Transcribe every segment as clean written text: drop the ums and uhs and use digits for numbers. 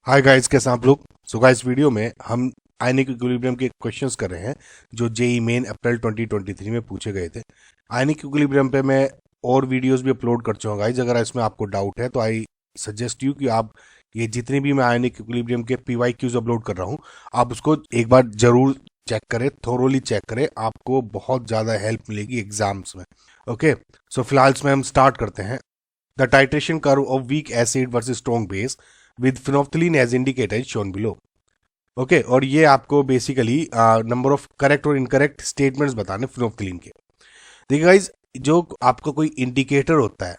Hi guys, कैसे हैं आप लोग। सो गाइस, वीडियो में हम आयनिक इक्विलिब्रियम के क्वेश्चंस कर रहे हैं जो जेई मेन अप्रैल 2023 में पूछे गए थे। आयनिक इक्विलिब्रियम पे मैं और वीडियोस भी अपलोड कर चुका हूँ गाइस। अगर इसमें आपको डाउट है तो आई सजेस्ट यू कि आप ये जितनी भी मैं आयनिक इक्विलिब्रियम के PYQs अपलोड कर रहा हूँ, आप उसको एक बार जरूर चेक करें, थोरोली चेक करें। आपको बहुत ज़्यादा हेल्प मिलेगी एग्जाम्स में। ओके, सो फिलहाल इसमें हम स्टार्ट करते हैं। The titration curve of weak acid versus strong base with phenolphthalein as indicator is shown below। Okay, और ये आपको बेसिकली नंबर ऑफ करेक्ट और इनकरेक्ट स्टेटमेंट्स बताने फिनोल्फथलीन के। देखिए गाइज, जो आपका कोई इंडिकेटर होता है,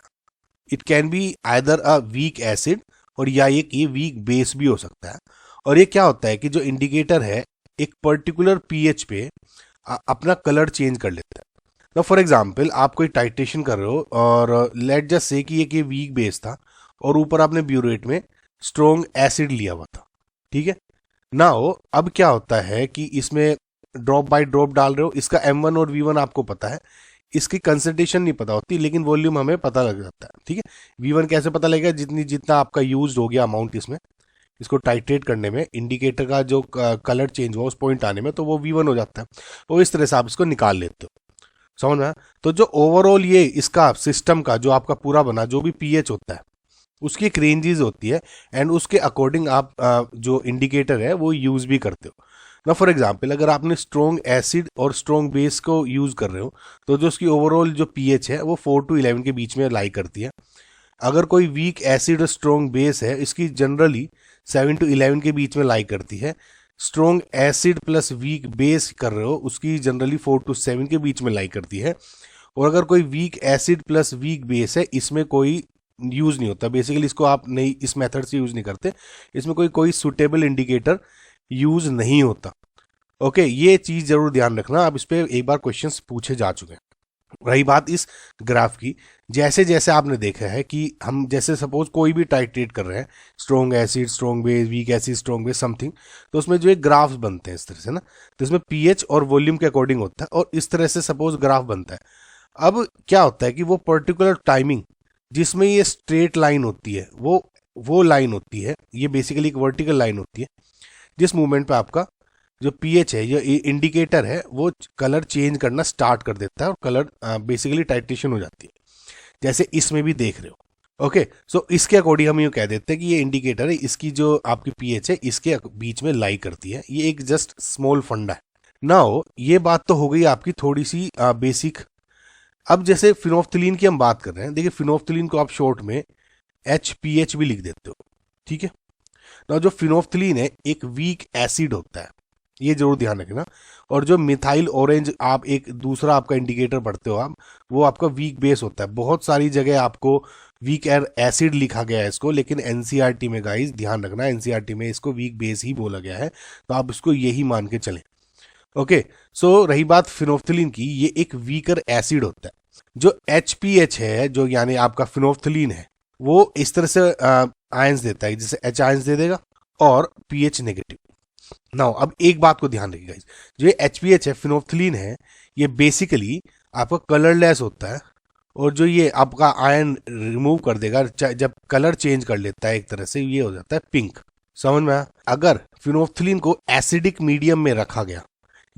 it can be either a weak acid और या ये वीक बेस भी हो सकता है। और ये क्या होता है कि जो इंडिकेटर है एक पर्टिकुलर पीएच पे अपना कलर चेंज कर लेता है। तो फॉर एग्जाम्पल, आप कोई टाइट्रेशन कर रहे हो और लेट जस्ट से कि ये वीक बेस था और ऊपर आपने ब्यूरेट में स्ट्रॉन्ग एसिड लिया हुआ था, ठीक है ना। हो अब क्या होता है कि इसमें ड्रॉप बाय ड्रॉप डाल रहे हो, इसका M1 और V1 आपको पता है, इसकी कंसंट्रेशन नहीं पता होती लेकिन वॉल्यूम हमें पता लग जाता है, ठीक है। V1 कैसे पता लगेगा? जितना आपका यूज हो गया अमाउंट इसमें, इसको टाइट्रेट करने में, इंडिकेटर का जो कलर चेंज हुआ उस पॉइंट आने में, तो वो V1 हो जाता है। तो इस तरह से आप इसको निकाल लेते हो, समझ में? तो जो ओवरऑल ये इसका सिस्टम का जो आपका पूरा बना जो भी पीएच होता है उसकी एक रेंजेस होती है एंड उसके अकॉर्डिंग आप जो इंडिकेटर है वो यूज भी करते हो ना। फॉर एग्जांपल, अगर आपने स्ट्रॉन्ग एसिड और स्ट्रॉन्ग बेस को यूज कर रहे हो तो जो उसकी ओवरऑल जो पीएच है वो 4 to 11 के बीच में लाई करती है। अगर कोई वीक एसिड और स्ट्रॉन्ग बेस है, इसकी जनरली 7 to 11 के बीच में लाई करती है। Strong acid plus weak base कर रहे हो उसकी जनरली 4 to 7 के बीच में लाई करती है। और अगर कोई weak acid plus week base है, इसमें कोई यूज नहीं होता। बेसिकली इसको आप नहीं, इस मेथड से यूज नहीं करते, इसमें कोई कोई सुटेबल इंडिकेटर यूज नहीं होता। ओके, ये चीज जरूर ध्यान रखना। अब इस पे एक बार क्वेश्चंस पूछे जा चुके हैं। रही बात इस ग्राफ की, जैसे जैसे आपने देखा है कि हम जैसे सपोज कोई भी टाइट्रेट कर रहे हैं, strong acid, strong base, weak acid, strong base, something, तो उसमें जो एक ग्राफ्स बनते हैं इस तरह से ना, तो इसमें पीएच और वॉल्यूम के अकॉर्डिंग होता है और इस तरह से सपोज ग्राफ बनता है। अब क्या होता है कि वो पर्टिकुलर टाइमिंग जिसमें ये स्ट्रेट लाइन होती है, वो लाइन होती है, ये बेसिकली एक वर्टिकल लाइन होती है जिस मूवमेंट पे आपका जो पीएच है, ये इंडिकेटर है, वो कलर चेंज करना स्टार्ट कर देता है और कलर बेसिकली टाइट्रेशन हो जाती है, जैसे इसमें भी देख रहे हो। ओके, सो इसके अकॉर्डिंग हम ये कह देते हैं कि ये इंडिकेटर है, इसकी जो आपकी पीएच है इसके बीच में लाई करती है। ये एक जस्ट स्मॉल फंडा है। नाउ ये बात तो हो गई आपकी थोड़ी सी बेसिक। अब जैसे फिनोल्फथलीन की हम बात कर रहे हैं, देखिए फिनोल्फथलीन को आप शॉर्ट में HPH भी लिख देते हो, ठीक है ना। जो फिनोल्फथलीन है एक वीक एसिड होता है, ये जरूर ध्यान रखना। और जो मिथाइल ऑरेंज आप एक दूसरा आपका इंडिकेटर पढ़ते हो आप, वो आपका वीक बेस होता है। बहुत सारी जगह आपको वीक एसिड लिखा गया है इसको, लेकिन एनसीईआरटी में गाइस ध्यान रखना, एनसीईआरटी में इसको वीक बेस ही बोला गया है, तो आप इसको यही मान के चलें। ओके, सो रही बात फिनोल्फथलीन की, ये एक वीकर एसिड होता है। जो HPH है, जो यानी आपका फिनोल्फथलीन है, वो इस तरह से आयंस देता है, जैसे H आयंस दे देगा और पीएच नेगेटिव। नाउ अब एक बात को ध्यान रखिएगा, जो ये HPH है, फिनोल्फथलीन है, ये बेसिकली आपका कलरलेस होता है और जो ये आपका आयन रिमूव कर देगा जब कलर चेंज कर लेता है एक तरह से, ये हो जाता है पिंक। समझ में आया? अगर फिनोल्फथलीन को एसिडिक मीडियम में रखा गया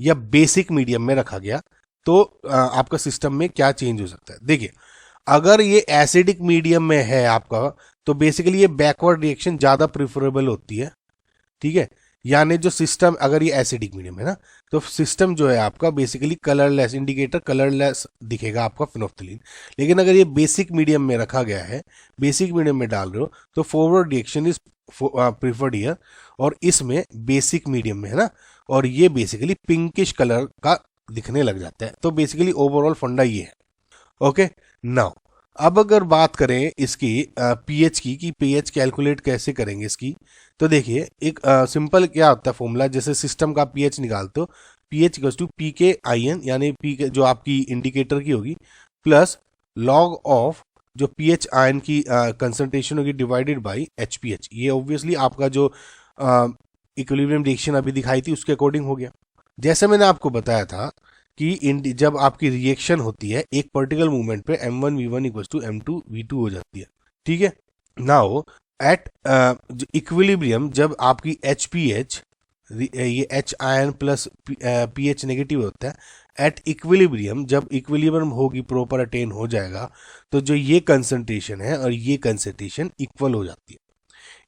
या बेसिक मीडियम में रखा गया तो आपका सिस्टम में क्या चेंज हो सकता है। देखिए, अगर ये एसिडिक मीडियम में है आपका, तो बेसिकली ये बैकवर्ड रिएक्शन ज्यादा प्रिफरेबल होती है, ठीक है। यानी जो सिस्टम, अगर ये एसिडिक मीडियम है ना, तो सिस्टम जो है आपका बेसिकली कलरलेस, इंडिकेटर कलरलेस दिखेगा आपका फिनोल्फथलीन। लेकिन अगर ये बेसिक मीडियम में रखा गया है, बेसिक मीडियम में डाल रहे हो, तो forward reaction is preferred here. और इसमें बेसिक मीडियम में है ना, और ये बेसिकली पिंकिश कलर का दिखने लग जाता है। तो बेसिकली ओवरऑल फंडा ये है। ओके, नाउ अब अगर बात करें इसकी पीएच की, कि पीएच कैलकुलेट कैसे करेंगे इसकी, तो देखिए एक सिंपल क्या होता है फॉर्मूला, जैसे सिस्टम का पीएच निकालते हो, पीएच इक्वल्स टू PKIN, यानी पी जो आपकी इंडिकेटर की होगी, प्लस लॉग ऑफ जो पीएच आयन की कंसंट्रेशन होगी डिवाइडेड बाय HPH। ये ऑब्वियसली आपका जो इक्विलिब्रियम रिएक्शन अभी दिखाई थी उसके अकॉर्डिंग हो गया। जैसे मैंने आपको बताया था कि जब आपकी रिएक्शन होती है एक पर्टिकुलर मूवमेंट पे M1 V1 equals to M2 V2 हो जाती है, ठीक है। नाउ एट इक्विलिब्रियम जब आपकी HPH, ये H ion plus pH negative होता है, एट इक्विलिब्रियम जब इक्विलिब्रियम होगी, प्रॉपर अटेन हो जाएगा, तो जो ये कंसंट्रेशन है और ये कंसंट्रेशन इक्वल हो जाती है।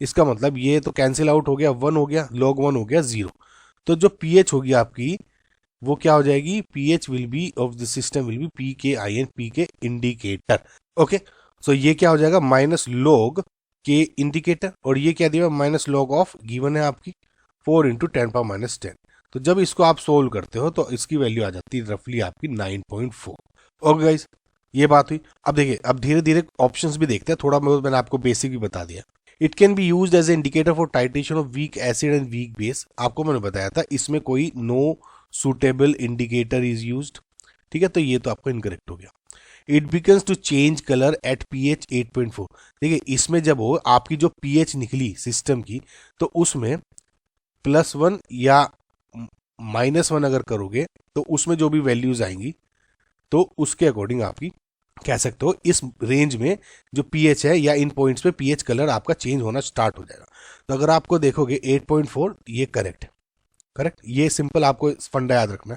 इसका मतलब ये तो कैंसिल आउट हो गया, 1 हो गया, log 1 हो गया 0। तो जो pH होगी आपकी वो क्या हो जाएगी, pH will be of the system will be pKin, pK indicator. Okay, so ये क्या हो जाएगा, माइनस log के इंडिकेटर, और ये क्या दिया, माइनस log ऑफ गिवन है आपकी 4 इंटू 10⁻⁻10। तो जब इसको आप सोल्व करते हो तो इसकी वैल्यू आ जाती है रफली आपकी 9.4। ओके गाइस, ये बात हुई। अब देखिए, अब धीरे धीरे ऑप्शंस भी देखते हैं, थोड़ा बहुत मैंने आपको बेसिक भी बता दिया। It can be used as a indicator for titration of weak acid and weak base. आपको मैंने बताया था इसमें कोई no suitable indicator is used, ठीक है, तो ये तो आपको इनकरेक्ट हो गया। It becomes to change colour at pH 8.4। देखिए, इसमें जब हो आपकी जो pH निकली सिस्टम की, तो उसमें +1 या -1 अगर करोगे तो उसमें जो भी वैल्यूज आएंगी तो उसके अकॉर्डिंग आपकी कह सकते हो इस रेंज में जो pH है या इन पॉइंट्स पे pH कलर आपका चेंज होना स्टार्ट हो जाएगा। तो अगर आपको देखोगे 8.4 ये करेक्ट है, करेक्ट, ये सिंपल आपको फंडा याद रखना।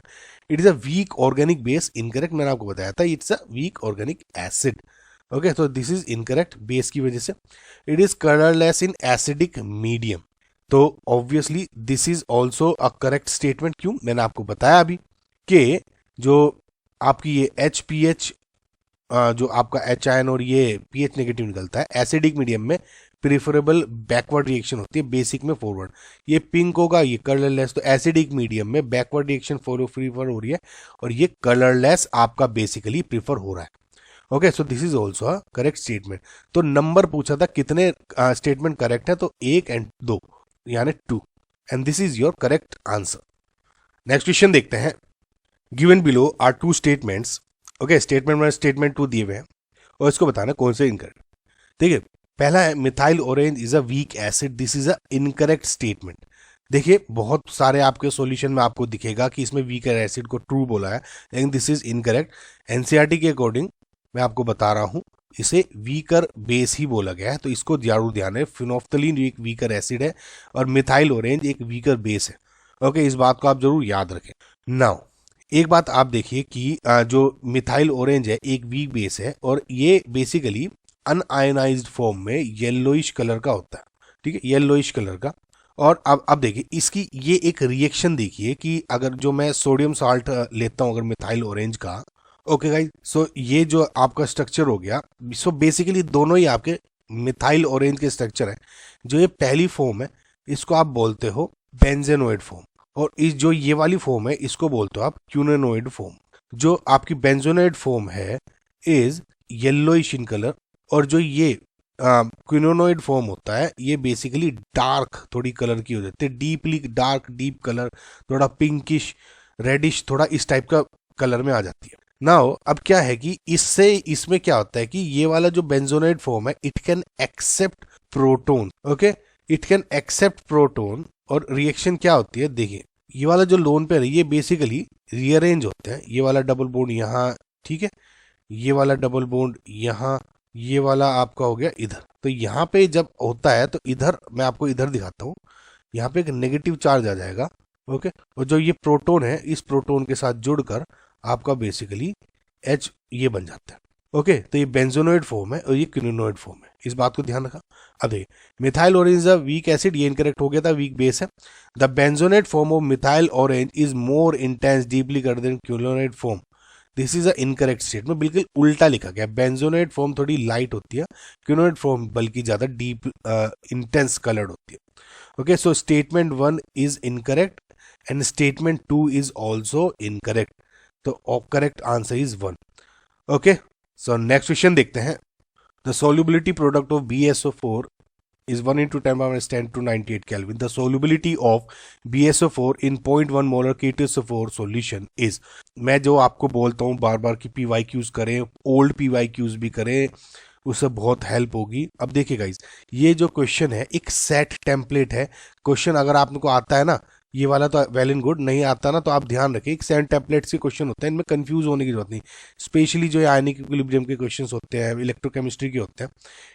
It is a weak organic base, incorrect, मैंने आपको बताया था it's a weak organic acid. Okay, तो दिस इज इनकरेक्ट बेस की वजह से। It is colourless in acidic medium, तो obviously this is also a correct statement. क्यों, मैंने आपको बताया अभी कि जो आपकी ये HPH जो आपका H आयन और ये pH नेगेटिव निकलता है, एसिडिक मीडियम में प्रिफरेबल बैकवर्ड रिएक्शन होती है, बेसिक में फॉरवर्ड। ये पिंक होगा, ये कलरलेस, तो एसिडिक मीडियम में बैकवर्ड रिएक्शन प्रीफर हो रही है, और ये कलरलेस आपका बेसिकली प्रीफर हो रहा है। Okay, so this is also a correct statement. तो नंबर पूछा था कितने स्टेटमेंट करेक्ट है, तो 1 और 2 यानी 2, and this is your correct answer. Next question देखते हैं। Given below are 2 statements. Okay, statement में स्टेटमेंट 2 दिए हुए हैं और इसको बताना कौन से इनकरेक्ट। देखिए, पहला है methyl orange is a weak acid, this is a incorrect statement. देखिए, बहुत सारे आपके सॉल्यूशन में आपको दिखेगा कि इसमें वीकर एसिड को ट्रू बोला है, लेकिन दिस इज इनकरेक्ट। एनसीईआरटी के अकॉर्डिंग मैं आपको बता रहा हूं, इसे वीकर बेस ही बोला गया है, तो इसको जरूर ध्यान है। फिनोफ्थलीन एक वीकर एसिड है और मिथाइल ऑरेंज एक वीकर बेस है। ओके, इस बात को आप जरूर याद रखें। नाउ एक बात आप देखिए कि जो मिथाइल ऑरेंज है एक वीक बेस है, और ये बेसिकली अनआयनाइज्ड फॉर्म में येलोइश कलर का होता है, ठीक है, येलोइश कलर का। और अब देखिए इसकी ये एक रिएक्शन देखिए कि अगर जो मैं सोडियम साल्ट लेता हूं अगर मिथाइल ऑरेंज का, ओके गाइस, सो ये जो आपका स्ट्रक्चर हो गया, सो बेसिकली दोनों ही आपके मिथाइल ऑरेंज के स्ट्रक्चर है। जो ये पहली फॉर्म है इसको आप बोलते हो बेंजेनोइड फॉर्म, और इस जो ये वाली फॉर्म है इसको बोलते हो आप क्यूनेनोइड फॉर्म। जो आपकी बेंजोनोइड फॉर्म है इज येलोइश इन कलर, और जो ये क्विनोनोइड फॉर्म होता है ये बेसिकली डार्क थोड़ी कलर की हो जाती है, डीपली डार्क, डीप कलर, थोड़ा पिंकिश रेडिश, थोड़ा इस टाइप का कलर में आ जाती है। नाउ अब क्या है कि इसमें क्या होता है कि ये वाला जो बेंजोनाइड फॉर्म है it can accept proton. Okay, it can accept proton, और रिएक्शन क्या होती है देखिए, ये वाला जो लोन पेयर है ये बेसिकली रीअरेंज होते हैं। ये वाला डबल बॉन्ड यहाँ, ठीक है, ये वाला डबल बॉन्ड यहाँ, ये वाला आपका हो गया इधर। तो यहाँ पे जब होता है तो इधर मैं आपको इधर दिखाता हूँ, यहाँ पे एक नेगेटिव चार्ज आ जाएगा। ओके, और जो ये प्रोटोन है इस प्रोटोन के साथ जुड़कर आपका बेसिकली H ये बन जाता है। ओके, तो ये बेंजोनोइड फॉर्म है और ये क्विनोनोइड फॉर्म है, इस बात को ध्यान रखा। अब देखिए, methyl orange a weak acid, ये इनकरेक्ट हो गया था, वीक बेस है। The benzenoid form of methyl orange is more intense deeply कर than quinonoid form, this is a incorrect statement. बिल्कुल उल्टा लिखा गया, बेंजोनेट फॉर्म थोड़ी लाइट होती है, क्विनोनोइड फॉर्म बल्कि ज्यादा डीप इंटेंस कलर्ड होती है। Okay, so statement 1 is incorrect and statement 2 is also incorrect, तो correct answer is 1। Okay, so next question देखते हैं। The solubility product of BSO4 is 1 into 10⁻10 to 98 Kelvin. The solubility of BSO4 in 0.1 molar K2SO4 solution is, मैं जो आपको बोलता हूँ बार बार कि PYQs करें, ओल्ड PYQs भी करें, उससे बहुत हेल्प होगी। अब देखिए गाइस, ये जो क्वेश्चन है एक सेट टेम्पलेट है। क्वेश्चन अगर आपको आता है ना ये वाला तो वेल एंड गुड, नहीं आता ना तो आप ध्यान रखें, 7 टेम्पलेट्स के क्वेश्चन होते हैं, इनमें कंफ्यूज होने की जरूरत नहीं। स्पेशली जो आयनिक इक्विलिब्रियम के क्वेश्चन होते हैं, इलेक्ट्रोकेमिस्ट्री के होते हैं,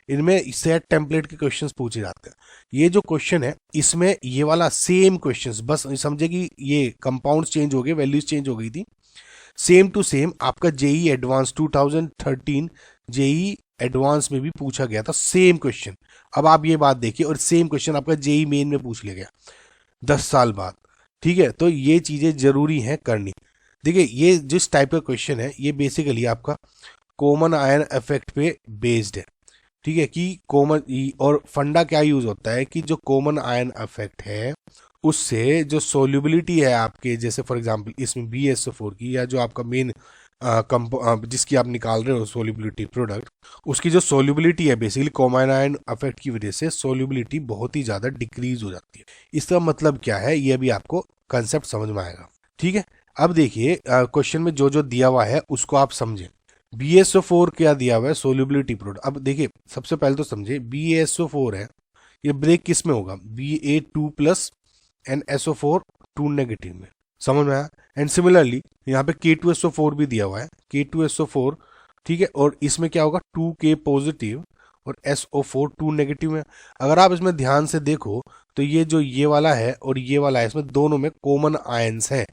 इनमें 7 टेम्पलेट के क्वेश्चन पूछे जाते हैं। ये जो क्वेश्चन है इसमें ये वाला सेम क्वेश्चन, बस समझे कि ये कंपाउंड्स चेंज हो गए, वैल्यूज चेंज हो गई थी, सेम टू सेम आपका जेई एडवांस 2013 जेई एडवांस में भी पूछा गया था, सेम क्वेश्चन। अब आप ये बात देखिए, और सेम क्वेश्चन आपका जेई मेन में पूछ लिया गया 10 साल बाद। ठीक है, तो ये चीजें जरूरी हैं करनी। देखिए ये जिस टाइप का क्वेश्चन है ये बेसिकली आपका कॉमन आयन इफेक्ट पे बेस्ड है। ठीक है, कि कॉमन, और फंडा क्या यूज होता है कि जो कॉमन आयन इफेक्ट है उससे जो सोल्यूबिलिटी है आपके, जैसे फॉर एग्जांपल इसमें BSO4 की, या जो आपका मेन जिसकी आप निकाल रहे हो सोल्यूबिलिटी प्रोडक्ट, उसकी जो सोल्यूबिलिटी है बेसिकली कॉमन आयन इफेक्ट की वजह से सोल्यूबिलिटी बहुत ही ज़्यादा डिक्रीज हो जाती है। इसका मतलब क्या है ये भी आपको कंसेप्ट समझ में आएगा। ठीक है, अब देखिए क्वेश्चन में जो जो दिया हुआ है उसको आप समझें। BSO4 क्या दिया हुआ है, सोल्यूबिलिटी प्रोडक्ट। अब देखिए सबसे पहले तो समझे BSO4 है, ये ब्रेक किस में होगा, Ba2+ एंड SO4 2 नेगेटिव में, समझ में आया। एंड सिमिलरली यहाँ पे K2SO4 भी दिया हुआ है, K2SO4, ठीक है, और इसमें क्या होगा 2K पॉजिटिव और SO4 2 नेगेटिव में। अगर आप इसमें ध्यान से देखो तो ये जो ये वाला है और ये वाला है, इसमें दोनों में कॉमन आयंस है,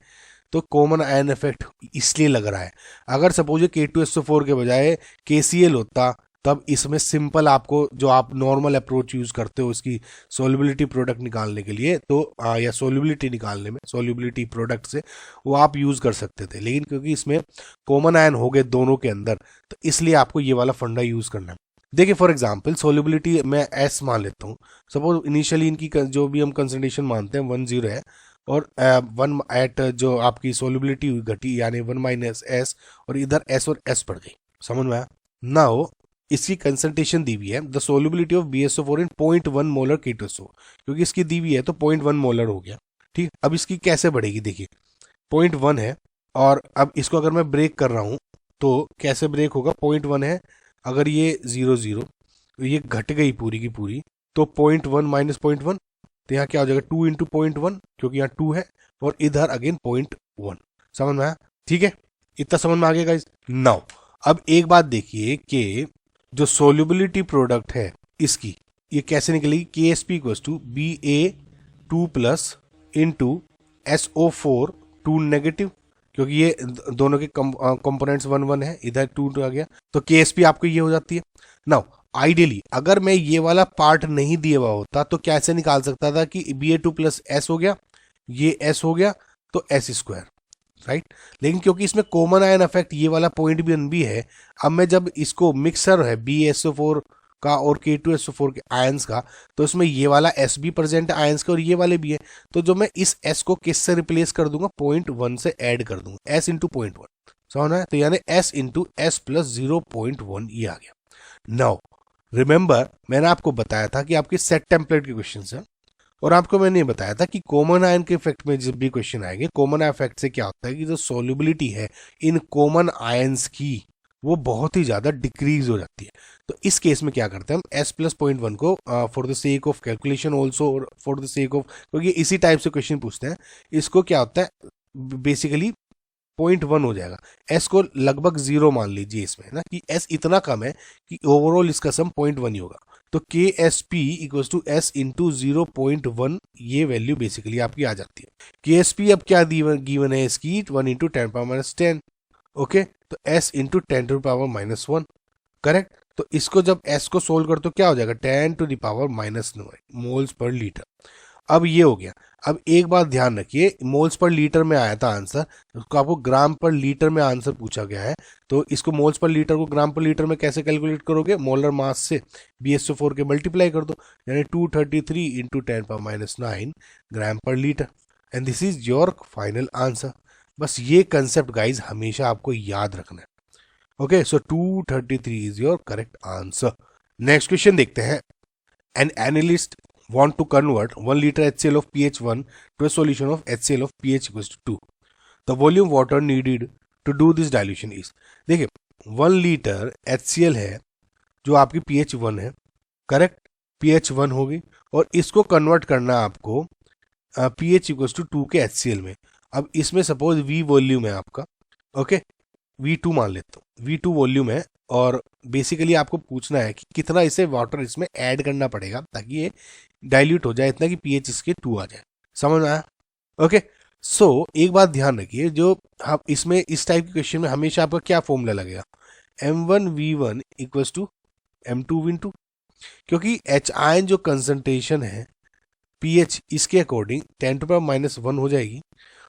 तो कॉमन आयन इफेक्ट इसलिए लग रहा है। अगर सपोज K2SO4 के बजाय KCl होता, तब इसमें सिंपल आपको जो आप नॉर्मल अप्रोच यूज करते हो इसकी सोल्युबिलिटी प्रोडक्ट निकालने के लिए, तो या सोल्युबिलिटी निकालने में, सोल्युबिलिटी प्रोडक्ट से वो आप यूज कर सकते थे, लेकिन क्योंकि इसमें कॉमन आयन हो गए दोनों के अंदर, तो इसलिए आपको ये वाला फंडा यूज करना है। देखिए फॉर एग्जाम्पल सोल्युबिलिटी मैं S मान लेता हूँ, सपोज इनिशियली इनकी जो भी हम कंसंट्रेशन मानते हैं 10 है, और 1 एट जो आपकी सोल्युबिलिटी घटी यानी 1 - S, और इधर S और S पड़ गई, समझ में आया। नाउ इसकी कंसंट्रेशन दी हुई है, the solubility of BSO4 in 0.1 molar K2SO, क्योंकि इसकी दी हुई है तो 0.1 मोलर हो गया। ठीक, अब इसकी कैसे बढ़ेगी, देखिए 0.1 है, और अब इसको अगर मैं ब्रेक कर रहा हूं तो कैसे ब्रेक होगा, 0.1 है, अगर ये 0 तो ये घट गई पूरी की पूरी, तो 0.1 - 0.1, तो यहाँ क्या हो जाएगा 2 × 0.1, क्योंकि यहाँ 2 है, और इधर अगेन 0.1, समझ में आया। ठीक है, इतना समझ में आ गया गाइस। नाउ अब एक बात देखिए कि जो सोल्युबिलिटी प्रोडक्ट है इसकी ये कैसे निकलेगी, KSP = Ba2+ into SO4 2 negative, क्योंकि ये दोनों के कंपोनेंट्स 1 है, इधर 2 आ गया, तो KSP आपको ये हो जाती है। नाउ आइडियली अगर मैं ये वाला पार्ट नहीं दिया हुआ होता तो कैसे निकाल सकता था कि Ba2+ S हो गया, ये S हो गया, तो S², राइट। लेकिन क्योंकि इसमें कॉमन आयन इफेक्ट ये वाला पॉइंट भी है, अब मैं जब इसको मिक्सर है BSO4 का और K2SO4 के आयंस का, तो इसमें ये वाला S भी प्रेजेंट है आयंस के, और ये वाले भी है, तो जो मैं इस S को किससे रिप्लेस कर दूंगा, 0.1 से ऐड कर दूंगा, S × 0.1, समझना है, तो यानी S × S + 0.1 ये आ गया। नाउ रिमेंबर मैंने आपको बताया था कि आपके सेट टेम्पलेट के क्वेश्चन है, और आपको मैंने ये बताया था कि कॉमन आयन के इफेक्ट में जब भी क्वेश्चन आएंगे, कॉमन आयन इफेक्ट से क्या होता है कि जो सोल्युबिलिटी है इन कॉमन आयंस की वो बहुत ही ज्यादा डिक्रीज हो जाती है। तो इस केस में क्या करते हैं हम, S + 0.1 को for the sake of calculation also, और फॉर द सेक ऑफ, क्योंकि इसी टाइप से क्वेश्चन पूछते हैं, इसको क्या होता है बेसिकली 0.1 हो जाएगा, S को लगभग 0 मान लीजिए इसमें ना, कि S इतना कम है कि ओवरऑल इसका सम 0.1 ही होगा, तो KSP = S × 0.1, ये वैल्यू बेसिकली आपकी आ जाती है। KSP अब क्या गिवन है इसकी, 1 × 10⁻10, ओके, तो S × 10⁻−1, करेक्ट। तो इसको जब S को सोल्व कर तो क्या हो जाएगा, 10⁻⁻9 मोल्स पर लीटर। अब ये हो गया। अब एक बात ध्यान रखिए, मोल्स पर लीटर में आया था आंसर, उसको आपको ग्राम पर लीटर में आंसर पूछा गया है, तो इसको मोल्स पर लीटर को ग्राम पर लीटर में कैसे कैलकुलेट करोगे, मोलर मास से BSO4 के मल्टीप्लाई कर दो, यानी 233 × 10⁻9 ग्राम पर litre, and this is your final answer. बस ये कंसेप्ट गाइज हमेशा आपको याद रखना है। Okay, so 233 is your correct answer. Next question देखते हैं। An analyst want to convert 1 liter HCl of pH 1 to a solution of HCl of pH = 2. The volume water needed to do this dilution is, देखिए 1 litre HCl है जो आपकी pH 1 है, correct, pH 1 होगी, और इसको कन्वर्ट करना आपको pH इक्वल टू 2 के HCl में। अब इसमें सपोज V वॉल्यूम है आपका, ओके, V2 मान लेता हूँ, V2 वॉल्यूम है, और बेसिकली आपको पूछना है कि कितना इसे वाटर इसमें ऐड करना पड़ेगा ताकि ये डाइल्यूट हो जाए इतना कि pH इसके 2 आ जाए। समझ में आया? ओके। सो एक बात ध्यान रखिए, जो हम इसमें इस टाइप के क्वेश्चन में हमेशा आपका क्या फॉर्मूला लगेगा, M1V1 इक्वल्स टू M2V2, क्योंकि H आयन जो कंसंट्रेशन है pH इसके अकॉर्डिंग 10⁻⁻1 हो जाएगी,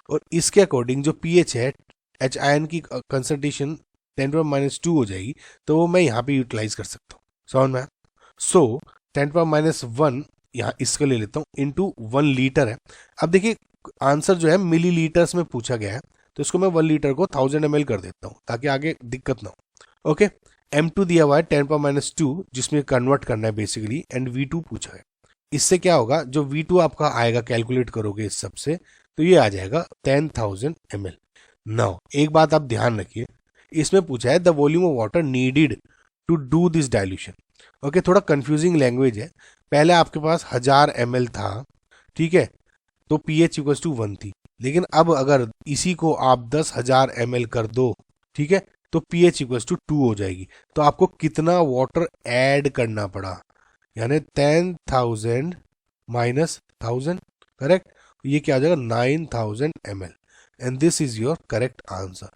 और इसके अकॉर्डिंग जो pH है H आयन की कंसंट्रेशन 10⁻⁻2 हो जाएगी, तो वो मैं यहाँ पे यूटिलाइज कर सकता हूँ। समझ में? सो 10⁻⁻1 यहाँ इसको ले लेता हूँ इंटू 1 लीटर है। अब देखिए आंसर जो है मिलीलीटर्स में पूछा गया है, तो इसको मैं 1 लीटर को 1000 ml कर देता हूँ ताकि आगे दिक्कत ना हो। ओके, M2 दिया हुआ है 10⁻⁻2 जिसमें कन्वर्ट करना है बेसिकली, एंड V2 पूछा है। इससे क्या होगा, जो V2 आपका आएगा कैलकुलेट करोगे इस सब से, तो ये आ जाएगा 10,000 ml। नाउ एक बात आप ध्यान रखिए, इसमें पूछा है the volume of water needed to do this dilution. Okay, थोड़ा कंफ्यूजिंग लैंग्वेज है। पहले आपके पास 1000 ml था, ठीक है, तो pH इक्वल टू 1 थी, लेकिन अब अगर इसी को आप 10,000 ml कर दो, ठीक है, तो pH इक्वल टू 2 हो जाएगी। तो आपको कितना वाटर ऐड करना पड़ा, यानी 10,000 माइनस 1000, करेक्ट, ये क्या आ जाएगा 9,000 ml, and this is your correct answer.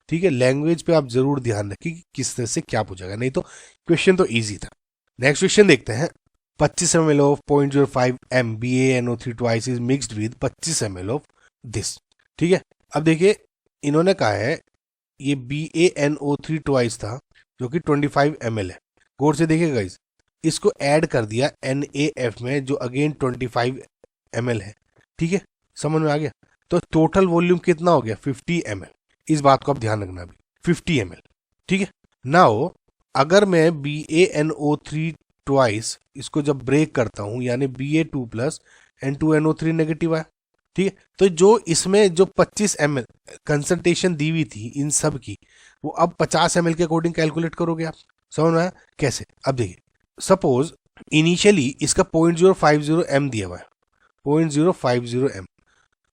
ठीक है, लैंग्वेज पे आप जरूर ध्यान रखिए कि किस तरह से क्या पूछेगा, नहीं तो क्वेश्चन तो इजी था। नेक्स्ट क्वेश्चन देखते हैं। 25 ml of 0.05 m BaNO3 twice is mixed with 25 ml of this। ठीक है, अब देखिए इन्होंने कहा है ये BaNO3 twice था जो कि 25 ml है। गौर से देखिएगा गाइस, इसको ऐड कर दिया NaF में जो अगेन 25 ml है। ठीक है, समझ में आ गया? तो टोटल वॉल्यूम कितना हो गया 50 ml। इस बात को आप ध्यान रखना अभी, 50 ml। ठीक है, नाउ अगर मैं BaNO3 ट्वाइस इसको जब ब्रेक करता हूं, यानी Ba2 प्लस N2NO3 नेगेटिव आया। ठीक है, तो जो इसमें जो 25 ml कंसंट्रेशन दी हुई थी इन सब की, वो अब 50 ml के अकॉर्डिंग कैलकुलेट करोगे आप। समझ में आया कैसे? अब देखिए, सपोज इनिशियली इसका 0.050 m दिया हुआ है, 0.050 m।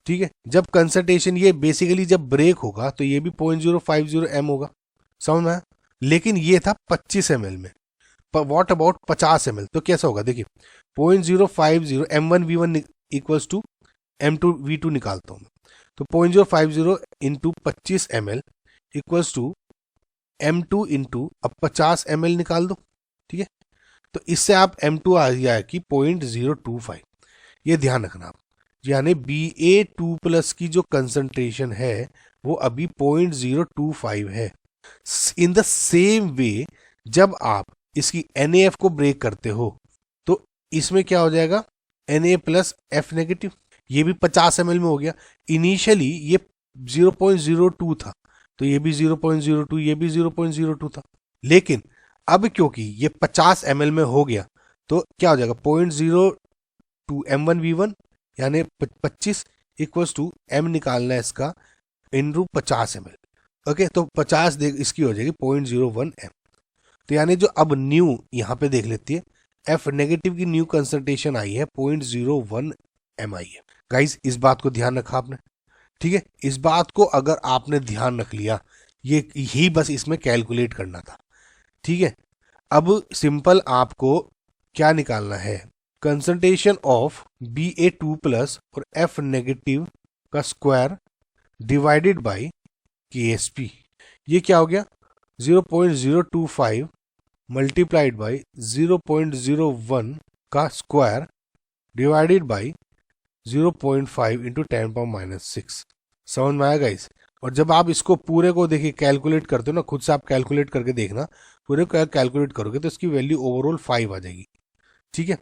ठीक है, जब कंसंट्रेशन ये बेसिकली जब ब्रेक होगा तो ये भी 0.050 m होगा। समझ में आया? लेकिन ये था 25 ml में, वॉट अबाउट 50 ml, तो कैसा होगा देखिए 0.050 M1V1 इक्वल्स टू M2V2 निकालता हूं मैं, तो 0.050 into 25 ml equals to M2 into अब 50 ml निकाल दो। ठीक है, तो इससे आप M2 आ गया कि 0.025। ये ध्यान रखना आप, यानी Ba2 प्लस की जो कंसंट्रेशन है वो अभी 0.025 है। इन द सेम वे जब आप इसकी NaF को ब्रेक करते हो तो इसमें क्या हो जाएगा Na प्लस F नेगेटिव, ये भी 50 ml में हो गया। इनिशियली ये 0.02 था, तो ये भी 0.02, ये भी 0.02 था, लेकिन अब क्योंकि ये 50 ml में हो गया तो क्या हो जाएगा 0.02 M1V1 यानी 25 इक्वल्स टू M निकालना है इसका इंटू 50 ml। ओके, तो 50 इसकी हो जाएगी 0.01 m। तो यानी जो अब न्यू यहाँ पे देख लेती है F नेगेटिव की न्यू कंसंट्रेशन आई है 0.01 m आई है। गाइस इस बात को ध्यान रखा आपने। ठीक है, इस बात को अगर आपने ध्यान रख लिया, ये ही बस इसमें कैलकुलेट करना था। ठीक है, अब सिंपल आपको क्या निकालना है, कंसंट्रेशन ऑफ Ba2 प्लस और F नेगेटिव का स्क्वायर डिवाइडेड बाय KSP। ये क्या हो गया 0.025 मल्टीप्लाइड बाई 0.01 का स्क्वायर डिवाइडेड बाई 0.5 इंटू 10⁻⁻6। समझ में आया गाइस? और जब आप इसको पूरे को देखिए कैलकुलेट करते हो ना, खुद से आप कैलकुलेट करके देखना, पूरे को कैलकुलेट करोगे तो इसकी वैल्यू ओवरऑल 5 आ जाएगी। ठीक है,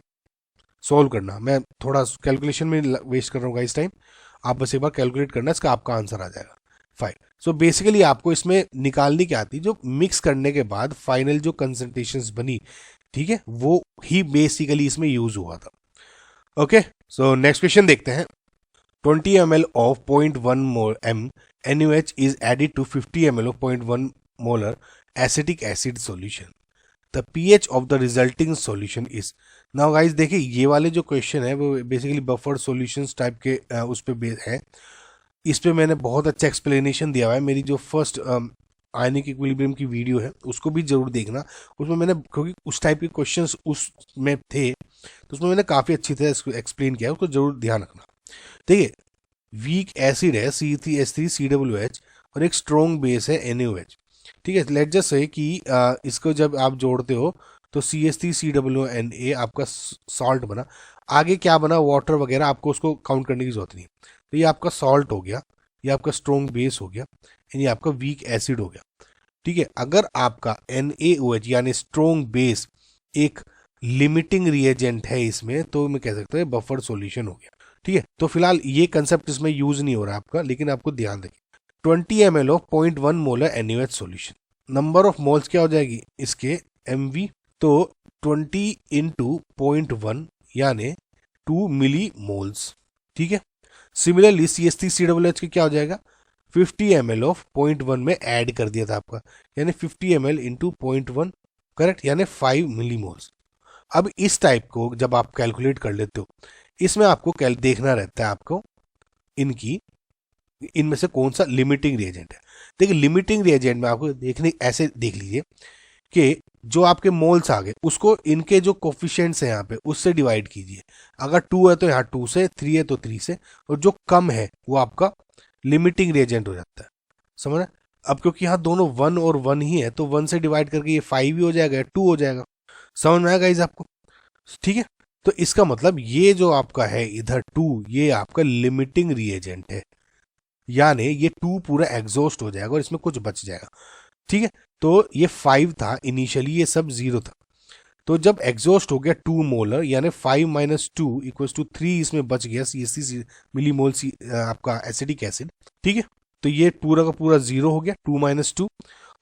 सॉल्व करना, मैं थोड़ा कैलकुलेशन में वेस्ट कर रहा हूँ गाइस टाइम, आप बस एक बार कैलकुलेट करना, इसका आपका आंसर आ जाएगा 5। सो बेसिकली आपको इसमें निकालनी क्या आती, जो मिक्स करने के बाद फाइनल जो कंसंट्रेशंस बनी, ठीक है, वो ही बेसिकली इसमें यूज हुआ था। ओके, सो नेक्स्ट क्वेश्चन देखते हैं। 20 ml of 0.1 m NaOH is added to 50 ml of 0.1 molar acetic acid solution. The pH of the resulting solution is। Now guys देखिए, ये वाले जो क्वेश्चन है वो बेसिकली बफर सॉल्यूशंस टाइप के उस पे बेस है। इस पे मैंने बहुत अच्छा एक्सप्लेनेशन दिया हुआ है। मेरी जो फर्स्ट आयनिक इक्विलिब्रियम की वीडियो है उसको भी जरूर देखना। उसमें मैंने, क्योंकि उस टाइप के क्वेश्चंस उसमें थे, तो उसमें मैंने काफ़ी अच्छी तरह इसको एक्सप्लेन किया है, उसको जरूर ध्यान रखना। देखिए, वीक एसिड है C3H3COOH और एक स्ट्रॉन्ग बेस है NaOH। ठीक है, लेट जस्ट से कि इसको जब आप जोड़ते हो तो CH3COONA आपका सॉल्ट बना। आगे क्या बना, वाटर वगैरह, आपको उसको काउंट करने की जरूरत नहीं। तो ये आपका सॉल्ट हो गया, ये आपका स्ट्रॉन्ग बेस हो गया, ये आपका वीक एसिड हो गया। ठीक है, अगर आपका NaOH यानी स्ट्रॉन्ग बेस एक लिमिटिंग रिएजेंट है इसमें, तो मैं कह सकता हूँ बफर सॉल्यूशन हो गया। ठीक है, तो फिलहाल ये कंसेप्ट इसमें यूज नहीं हो रहा आपका, लेकिन आपको ध्यान रखिए 20 ml of 0.1 molar NaOH solution. Number of moles क्या हो जाएगी इसके, MV। तो 20 इंटू 0.1 यानी 2 मिली मोल्स। ठीक है, सिमिलरली CH3COOH के क्या हो जाएगा, 50 ml ऑफ 0.1 में ऐड कर दिया था आपका, यानी 50 ml इंटू 0.1, करेक्ट, यानी 5 मिलीमोल्स। अब इस टाइप को जब आप कैलकुलेट कर लेते हो, इसमें आपको देखना रहता है आपको इनमें से कौन सा लिमिटिंग रिएजेंट है। देखिए, लिमिटिंग रिएजेंट में आपको देखने ऐसे देख लीजिए कि जो आपके मोल्स आ गए उसको इनके जो कोफिशिएंट्स है यहाँ पे उससे डिवाइड कीजिए। अगर 2 है तो यहाँ 2 से, 3 है तो 3 से, और जो कम है वो आपका लिमिटिंग रिएजेंट हो जाता है। समझ रहे? अब क्योंकि यहाँ दोनों 1 और 1 ही है, तो 1 से डिवाइड करके ये 5 ही हो जाएगा, 2 हो जाएगा। समझ में आएगा इस आपको? ठीक है, तो इसका मतलब ये जो आपका है इधर 2, ये आपका लिमिटिंग रिएजेंट है, यानी ये 2 पूरा एग्जॉस्ट हो जाएगा और इसमें कुछ बच जाएगा। ठीक है, तो ये 5 था इनिशियली, ये सब 0 था। तो जब एग्जॉस्ट हो गया 2 मोलर, यानी 5 माइनस 2 इक्वल्स टू 3 इसमें बच गया CH3 मिलीमोल आपका एसिडिक एसिड। ठीक है, तो ये पूरा का पूरा 0 हो गया, 2 माइनस 2,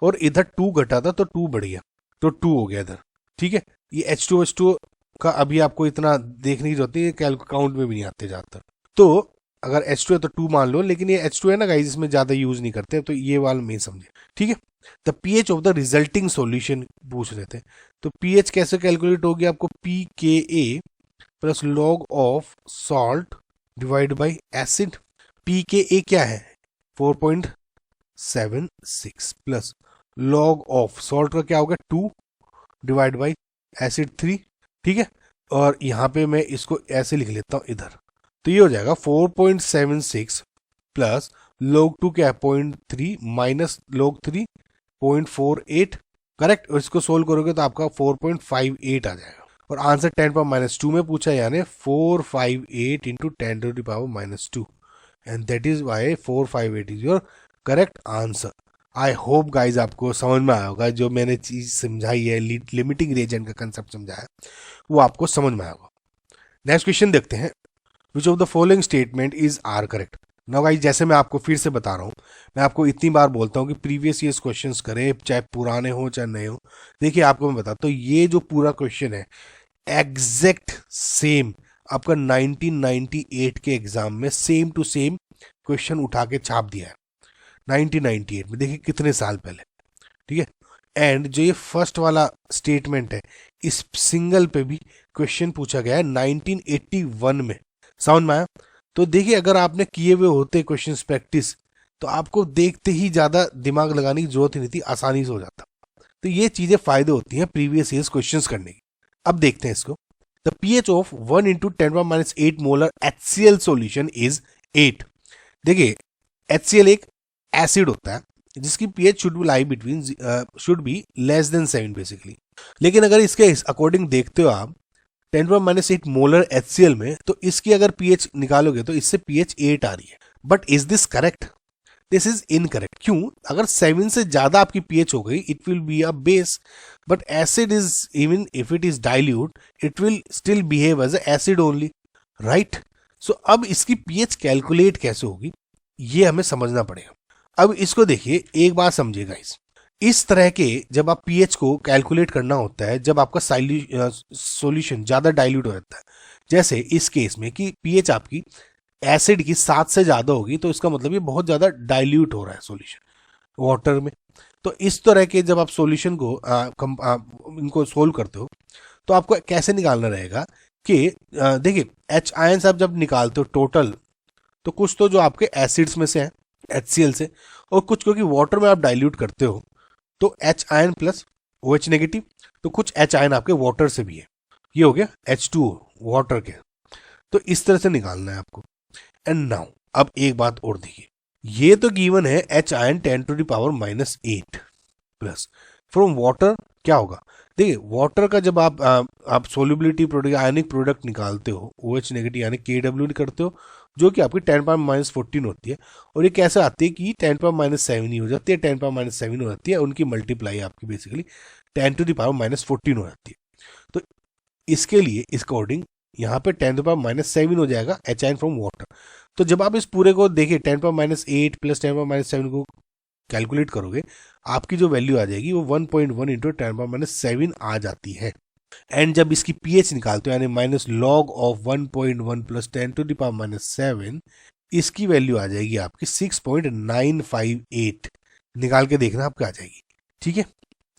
और इधर 2 घटा था तो 2 बढ़ गया, तो 2 हो गया इधर। ठीक है, ये H2 का अभी आपको इतना देखने की जरूरत है, काउंट में भी नहीं आते ज्यादातर। तो अगर H2 है तो 2 मान लो, लेकिन ये H2 है ना गाइस, इसमें ज्यादा यूज नहीं करते, तो ये वाला नहीं समझे। ठीक है, the pH of the resulting solution पूछ रहे थे, तो pH कैसे कैलकुलेट होगी आपको, pKa plus log of salt divide by acid. pKa क्या है, 4.76 प्लस लॉग ऑफ सॉल्ट का क्या होगा 2 डिवाइड बाई एसिड 3। ठीक है, और यहाँ पे मैं इसको ऐसे लिख लेता हूँ इधर, तो ये हो जाएगा 4.76 प्लस log 2 क्या है 0.3 माइनस log 3 0.48, करेक्ट। और इसको सोल्व करोगे तो आपका 4.58 आ जाएगा, और आंसर 10⁻2 में पूछा, यानी 458 into 10⁻2, and that is why 458 is your correct answer. I hope guys आपको समझ में आया होगा, जो मैंने चीज समझाई है, लिमिटिंग रिएजेंट का कंसेप्ट समझाया, वो आपको समझ में आया होगा। नेक्स्ट क्वेश्चन देखते हैं, which of the following statement is are correct. Now guys, जैसे मैं आपको फिर से बता रहा हूँ, मैं आपको इतनी बार बोलता हूँ कि प्रीवियस ईयर्स क्वेश्चंस करें, चाहे पुराने हो चाहे नए हो। देखिए, आपको मैं बताता हूँ, ये जो पूरा क्वेश्चन है एग्जैक्ट सेम आपका 1998 के एग्जाम में सेम टू सेम क्वेश्चन उठा के छाप दिया है 1998 में। देखिए कितने साल पहले। ठीक है, एंड जो ये फर्स्ट वाला स्टेटमेंट है, इस सिंगल पे भी क्वेश्चन पूछा गया है 1981 में। समझ में आया? तो देखिए, अगर आपने किए हुए होते क्वेश्चन प्रैक्टिस, तो आपको देखते ही ज्यादा दिमाग लगाने की जरूरत ही नहीं थी, आसानी से हो जाता। तो ये चीजें फायदे होती हैं प्रीवियस ईयर्स क्वेश्चंस करने की। अब देखते हैं इसको, the pH of 1 into 10⁻8 molar HCl solution is 8। देखिए, HCl एक एसिड होता है जिसकी pH should be lie between should be less than 7 basically. लेकिन अगर इसके अकॉर्डिंग देखते हो आप 10⁻8 मोलर HCl में, तो इसकी अगर pH निकालोगे तो इससे pH 8 आ रही है। But is this correct? This is incorrect. क्यों? अगर 7 से ज्यादा आपकी pH हो गई, it will be a base, but acid is, even if it is dilute, it will still behave as acid only, right? So अब इसकी pH कैलकुलेट कैसे होगी, ये हमें समझना पड़ेगा। अब इसको देखिए, एक बात समझिएगा, इस तरह के जब आप pH को कैलकुलेट करना होता है, जब आपका सॉल्यूशन ज्यादा डाइल्यूट हो जाता है, जैसे इस केस में कि pH आपकी एसिड की 7 से ज्यादा होगी, तो इसका मतलब ये बहुत ज्यादा डाइल्यूट हो रहा है सॉल्यूशन वाटर में। तो इस तरह के जब आप सॉल्यूशन को इनको सोल्व करते हो, तो आपको कैसे निकालना रहेगा कि देखिए एच आयंस आप जब निकालते हो टोटल, तो कुछ तो जो आपके एसिड्स में से है HCl से, और कुछ क्योंकि वाटर में आप डाइल्यूट करते हो तो H ion plus OH negative, तो कुछ एच आयन आपके वाटर से भी है। ये हो गया H2O वाटर के। तो इस तरह से निकालना है आपको। एंड नाउ अब एक बात और देखिए, ये तो गिवन है H ion 10⁻⁻8 plus from water क्या होगा। देखिए वाटर का जब आप सोल्युबिलिटी प्रोडक्ट आयनिक प्रोडक्ट निकालते हो OH नेगेटिव यानी KW करते हो, जो कि आपकी 10⁻⁻14 होती है, और ये कैसे आती है कि 10⁻⁻7 ही हो जाती है, 10⁻⁻7 हो जाती है, उनकी मल्टीप्लाई आपकी बेसिकली 10⁻⁻14 हो जाती है। तो इसके लिए इस अकॉर्डिंग यहाँ पे 10⁻⁻7 हो जाएगा एच आयन फ्रॉम वाटर। तो जब आप इस पूरे को देखिए 10⁻8 प्लस 10⁻7 को कैलकुलेट करोगे, आपकी जो वैल्यू आ जाएगी वो 1.1 इंटू 10⁻7 आ जाती है। एंड जब इसकी पीएच निकालते हो यानी माइनस लॉग ऑफ 1.1 प्लस 10⁻7, इसकी वैल्यू आ जाएगी आपकी 6.958। निकाल के देखना आपका आ जाएगी। ठीक है,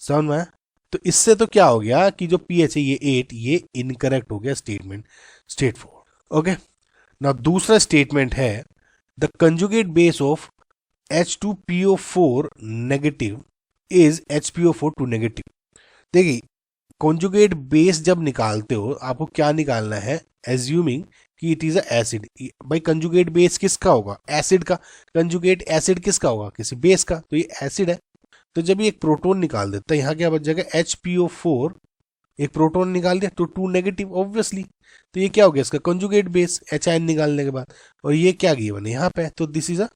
समझ में आया? तो इससे तो क्या हो गया कि जो पीएच है ये 8, ये इनकरेक्ट हो गया स्टेटमेंट, स्टेट फॉरवर्ड। ओके, ना दूसरा स्टेटमेंट है the conjugate base of H2PO4 negative is HPO4 2 negative. देखिए कॉन्जुगेट बेस जब निकालते हो आपको क्या निकालना है, एज्यूमिंग कि इट इज अ एसिड। भाई कंजुगेट बेस किसका होगा, एसिड का। कंजुगेट एसिड किसका होगा, किसी बेस का, तो ये एसिड है। तो जब ये एक प्रोटोन निकाल देता है, यहाँ क्या बच जाएगा HPO4, एक प्रोटोन निकाल दिया तो 2 नेगेटिव ऑब्वियसली। तो ये क्या हो गया इसका कंजुगेट बेस एच आयन निकालने के बाद, और ये क्या गिवन है यहाँ पे, तो this is a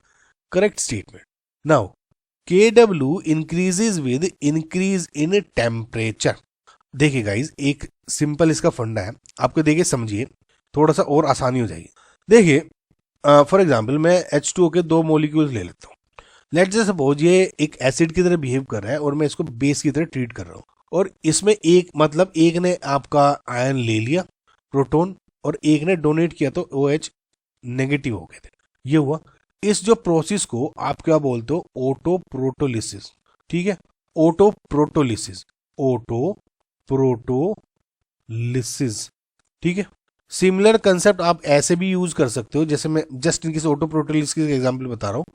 correct statement. Now KW increases with increase in temperature. देखिए गाइज एक सिंपल इसका फंडा है, आपको देखिए समझिए, थोड़ा सा और आसानी हो जाएगी। देखिए फॉर एग्जांपल मैं H2O के 2 मॉलिक्यूल्स ले लेता हूँ। लेट्स से सपोज ये एक एसिड की तरह बिहेव कर रहा है और मैं इसको बेस की तरह ट्रीट कर रहा हूँ, और इसमें एक मतलब एक ने आपका आयन ले लिया प्रोटोन और एक ने डोनेट किया तो OH नेगेटिव हो गए थे। ये हुआ। इस जो प्रोसेस को आप क्या बोलते हो, ऑटो प्रोटोलिसिस। ठीक है, ऑटो प्रोटोलिसिस, ऑटो प्रोटोलिसिस। ठीक है, सिमिलर कंसेप्ट आप ऐसे भी यूज कर सकते हो, जैसे मैं जस्ट इनकी ऑटो प्रोटोलिसिस का एग्जांपल बता रहा हूँ।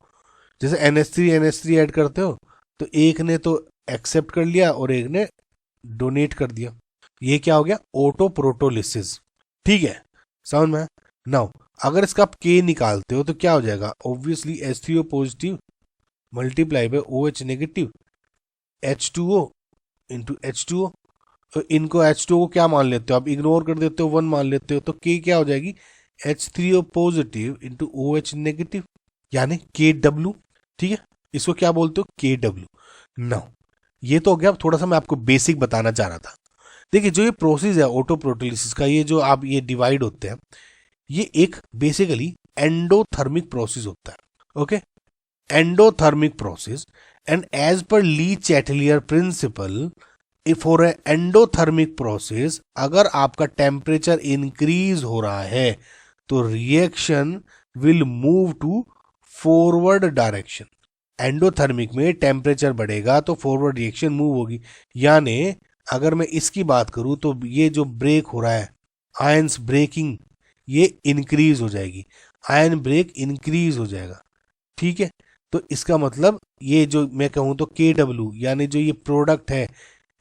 जैसे NH3 ऐड करते हो तो एक ने तो एक्सेप्ट कर लिया और एक ने डोनेट कर दिया, ये क्या हो गया, ऑटो प्रोटोलिसिस। ठीक है, समझ में? नाउ अगर इसका आप K निकालते हो तो क्या हो जाएगा, obviously H3O positive multiply by OH negative H2O into H2O। तो इनको H2O को क्या मान लेते हो आप, इग्नोर कर देते हो, 1 मान लेते हो, तो K क्या हो जाएगी, H3O positive into OH negative यानी KW। ठीक है, इसको क्या बोलते हो, KW। नाउ ये तो हो गया, थोड़ा सा मैं आपको बेसिक बताना चाह रहा था। देखिए जो ये प्रोसेस है ऑटो प्रोटोलिसिस का, ये जो आप ये डिवाइड होते हैं, ये एक बेसिकली एंडोथर्मिक प्रोसेस होता है। Okay, endothermic process, and as per Le Chatelier principle for a endothermic process, अगर आपका टेम्परेचर इंक्रीज हो रहा है तो reaction will move to forward direction. Endothermic में टेम्परेचर बढ़ेगा तो फॉरवर्ड रिएक्शन मूव होगी। यानी अगर मैं इसकी बात करूं तो ये जो ब्रेक हो रहा है, आयंस ब्रेकिंग, ये इंक्रीज हो जाएगी, आयन ब्रेक इंक्रीज हो जाएगा। ठीक है, तो इसका मतलब ये जो मैं कहूं तो KW यानी जो ये प्रोडक्ट है,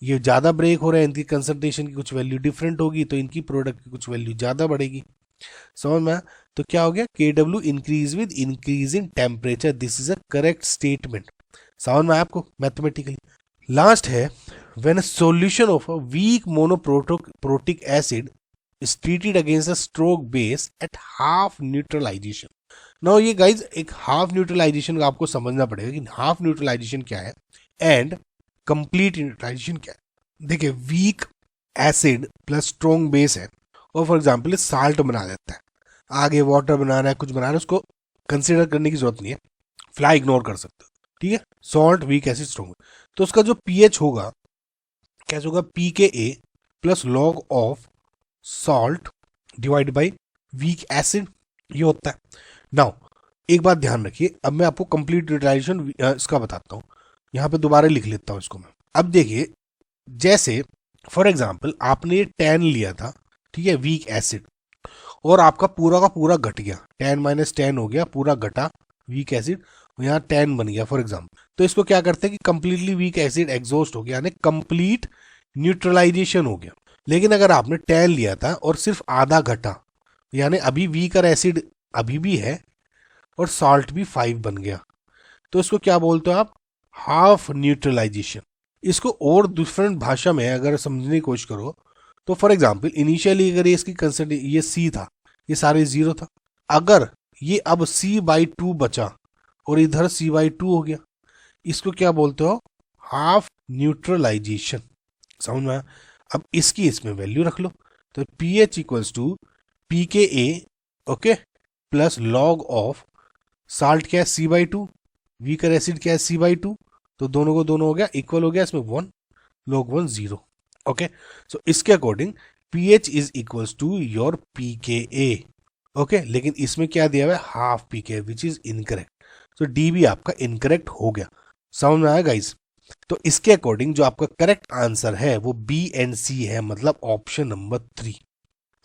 ये ज्यादा ब्रेक हो रहा है, इनकी कंसंट्रेशन की कुछ वैल्यू डिफरेंट होगी तो इनकी प्रोडक्ट की कुछ वैल्यू ज्यादा बढ़ेगी। समझ में? तो क्या हो गया, KW increase with increase in temperature. This is a correct statement. समझ में आपको मैथमेटिकली? लास्ट है when a solution of a weak monoprotic acid is treated against a stroke base at half neutralization. Now ये guys एक half neutralisation का आपको समझना पड़ेगा कि हाफ न्यूट्रलाइजेशन क्या है एंड कंप्लीट न्यूट्रलाइजेशन क्या है। देखिए weak acid plus strong base है और फॉर एग्जांपल साल्ट बना देता है, आगे वाटर बनाना है, कुछ बनाना है, उसको कंसिडर करने की जरूरत नहीं है, फ्लाई इग्नोर कर सकते हो। ठीक है, सॉल्ट वीक एसिड स्ट्रॉन्ग, तो उसका जो पीएच होगा कैसे होगा, pKa plus log of salt divide by week acid, ये होता है। नाउ एक बात ध्यान रखिए, अब मैं आपको कंप्लीट न्यूट्रलाइजेशन इसका बताता हूं, यहां पे दोबारा लिख लेता हूं इसको मैं। अब देखिए जैसे फॉर एग्जाम्पल आपने ये 10 लिया था, ठीक है, वीक एसिड, और आपका पूरा का पूरा घट गया, 10 - 10 हो गया, पूरा घटा वीक एसिड, यहाँ 10 बन गया फॉर एग्जाम्पल। तो इसको क्या करते हैं कि कंप्लीटली वीक एसिड एग्जॉस्ट हो गया, यानी कंप्लीट न्यूट्रलाइजेशन हो गया। लेकिन अगर आपने 10 लिया था और सिर्फ आधा घटा, यानी अभी वीकर एसिड अभी भी है और सॉल्ट भी 5 बन गया, तो इसको क्या बोलते हो आप? Half neutralisation. इसको और डिफरेंट भाषा में अगर समझने की कोशिश करो तो फॉर एग्जाम्पल इनिशियली अगर ये इसकी कंसेंट ये सी था, ये सारे जीरो था, अगर ये अब C/2 बचा और इधर C/2 हो गया, इसको क्या बोलते हो? Half neutralisation. समझ में आया? अब इसकी इसमें वैल्यू रख लो, तो pH equals to pKa, okay, plus log of salt क्या है C/2, वीकर एसिड क्या है C/2, तो दोनों को दोनों हो गया, इक्वल हो गया, इसमें 1 log 1 0। ओके, सो इसके according pH is equals to your pKa। Okay, लेकिन इसमें क्या दिया हुआ है? Half pKa, which is incorrect. तो डी भी आपका इनकरेक्ट हो गया। समझ में आया गाइस? तो इसके अकॉर्डिंग जो आपका करेक्ट आंसर है वो बी एंड सी है, मतलब ऑप्शन नंबर 3।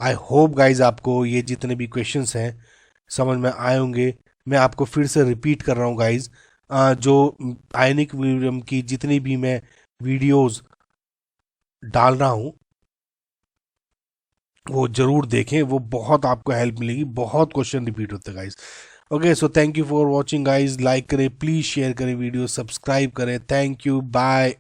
आई होप गाइज आपको ये जितने भी क्वेश्चंस हैं समझ में आए होंगे। मैं आपको फिर से रिपीट कर रहा हूँ गाइज, जो आयनिक इक्विलिब्रियम की जितनी भी मैं वीडियोस डाल रहा हूँ वो जरूर देखें, वो बहुत आपको हेल्प मिलेगी, बहुत क्वेश्चन रिपीट होते हैं guys. Okay, so thank you for watching guys, like करें प्लीज, शेयर करें वीडियो, सब्सक्राइब करें, थैंक यू, बाय।